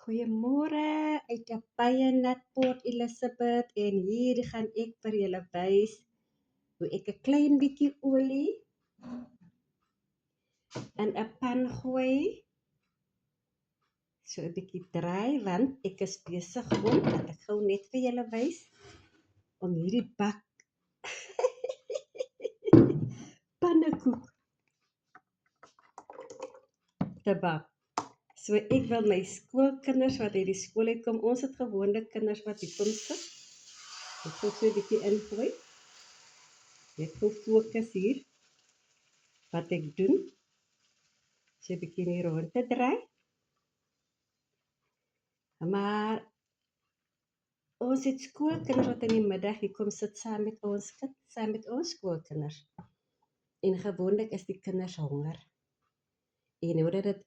Goeiemôre uit 'n baie nat Port Elizabeth en hier gaan ek vir julle wys hoe ek 'n klein bietjie olie in 'n pan gooi, so 'n bietjie draai want ek is besig om, dat ek gou net vir julle wys, om hierdie bak pannekoek te bak. So ek wil my skoolkinders wat uit die skool uitkom, ons het gewoonlik kinders wat hier kom sit. Ek gaan so 'n bietjie ingooi. Net gou fokus hier wat ek doen. So 'n bietjie hier rond te draai. Maar ons het skoolkinders wat in die middag hier kom sit saam met ons skoolkinders. En gewoonlik is die kinders honger. En nou dat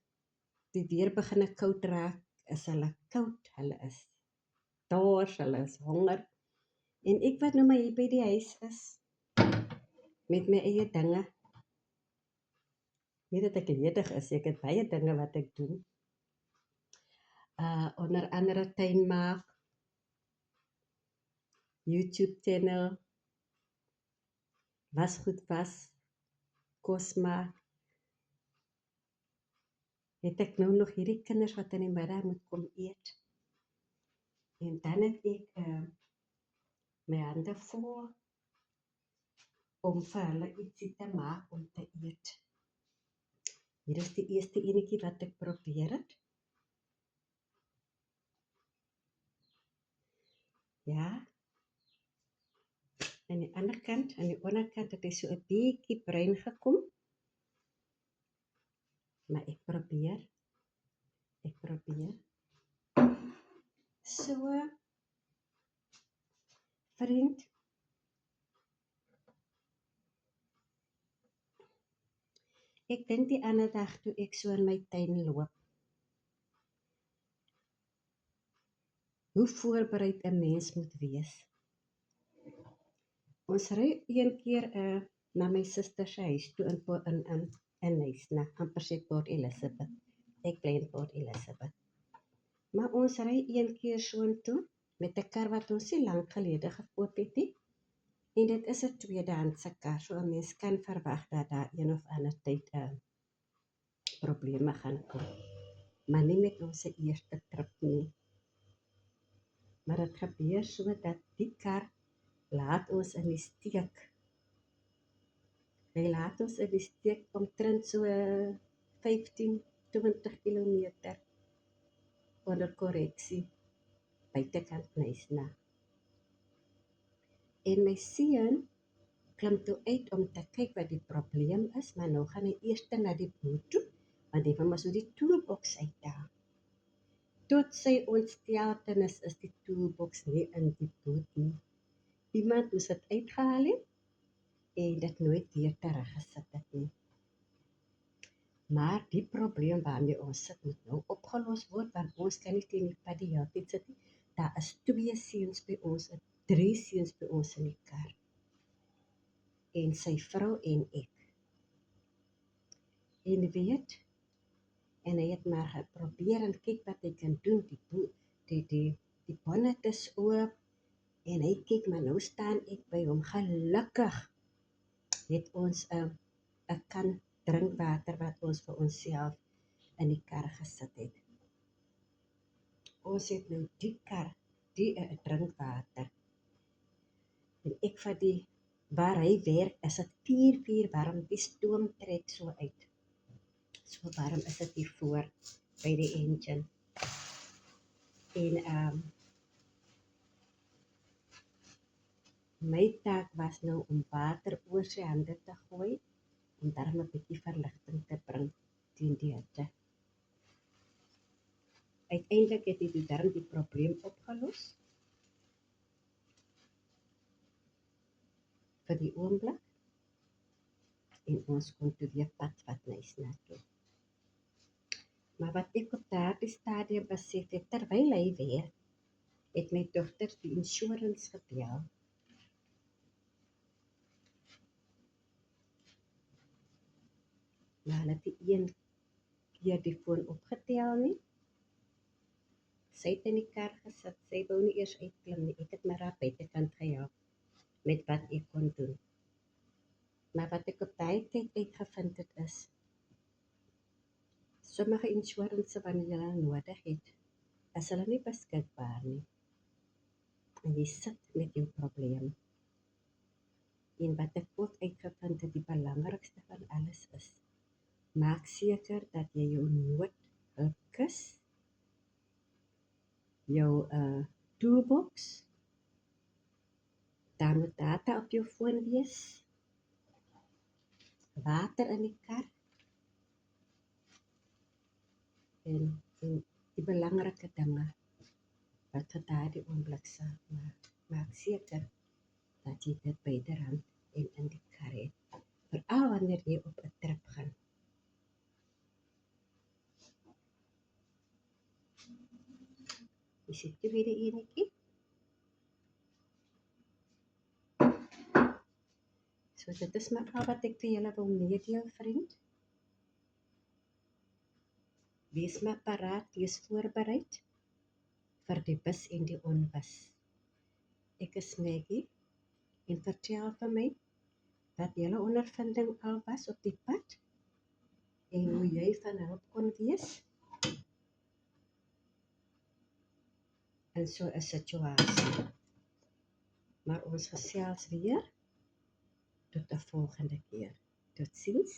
die weer begin koud raak, is hulle koud, hulle is dors, hulle is honger. En ek wat nou maar hier by die huis is, met my eie dinge. Nie dat ek ledig is, ek het baie dinge wat ek doen. Onder andere tuin maak, YouTube channel, wasgoed was, kos maak. Het ek nou nog hierdie kinders wat in die middag moet kom eet. En dan het ek my hande vol om vir hulle ietsie te maak om te eet. Hier is die eerste enetjie wat ek probeer het. Ja. Aan die ander kant, aan die onderkant het hy so 'n bietjie bruin gekom. Maar ek probeer. So, vriend. Ek dink die ander dag toe ek so in my tuin loop. Hoe voorbereid 'n mens moet wees. Ons ry een keer na my suster se huis toe in Nysna, amper sê Port Elizabeth. Ek bly in Port Elizabeth. Maar ons ry een keer soontoe met 'n kar wat ons nie lank gelede gekoop het nie. En dit is 'n tweedehandse kar, so 'n mens kan verwag dat daar een of ander tyd probleme gaan kom. Maar nie met ons eerste trip nie. Maar dit gebeur so dat die kar laat ons in die steek. Hy laat ons in die steek omtrent so 15-20 kilometer onder korreksie buitekant Nysna. En my seun klim toe uit om te kyk wat die probleem is, maar nou gaan hy eers na die boot toe, want hy wil maar so die toolbox uithaal. Tot sy ontsteltenis is die toolbox nie in die boot nie. Iemand moes dit uitgehaal het en dit nooit weer teruggesit het nie. Maar die probleem waarmee ons sit moet nou opgelos word, want ons kan nie teen die pad die hele tyd sit nie. Daar is 2 seuns by ons, 3 seuns by ons in die kar. En sy vrou en ek. En weet, en hy het maar geprobeer en kyk wat hy kan doen, die bonnet is oop, en hy kyk, maar nou staan ek by hom. Gelukkig het ons 'n kan drinkwater wat ons vir onsself in die kar gesit het. Ons het nou die kar, die drinkwater. En ek van waar hy werk, is dit 4 warm, die stoom trek so uit. So warm is dit hier voor, by die engine. En my taak was nou om water oor sy hande te gooi, om daarom 'n bietjie verligting te bring teen die hitte. Uiteindelik het hy daarom die probleem opgelos. Vir die oomblik. En ons kon toe weer pad wat Nysna toe. Maar wat ek op daardie stadium besef het, terwyl hy werk, het my dogter die insurance gebel. Maar hulle het die een keer die foon opgetel nie. Sy het in die kar gesit. Sy wou nie eers uitklim nie. Ek het maar haar buitekant gehelp met wat ek kon doen. Maar wat ek op daai tyd uitgevind het is, sommige insurance wanneer jy hulle nodig het, is hulle nie beskikbaar nie. En jy sit met jou probleem. En wat ek ook uitgevind het, die belangrikste van alles is, maak seker dat jy jou noodhulpkis, jou toolbox, daar moet data op jou foon wees, water in die kar, en die belangrike dinge wat vir daardie oomblik sal maak seker dat jy dit byderhand en in die kar het. Veral wanneer jy op 'n trip gaan. Is dit die tweede enetjie? So dit is maar al wat ek vir julle wil meedeel, vriend. Wees maar paraat, wees voorbereid vir die bis en die onbis. Ek is Maggie en vertel vir my wat julle ondervinding al was op die pad en hoe jy van hulp kon wees in so 'n situasie. Maar ons gesels weer tot 'n volgende keer. Totsiens.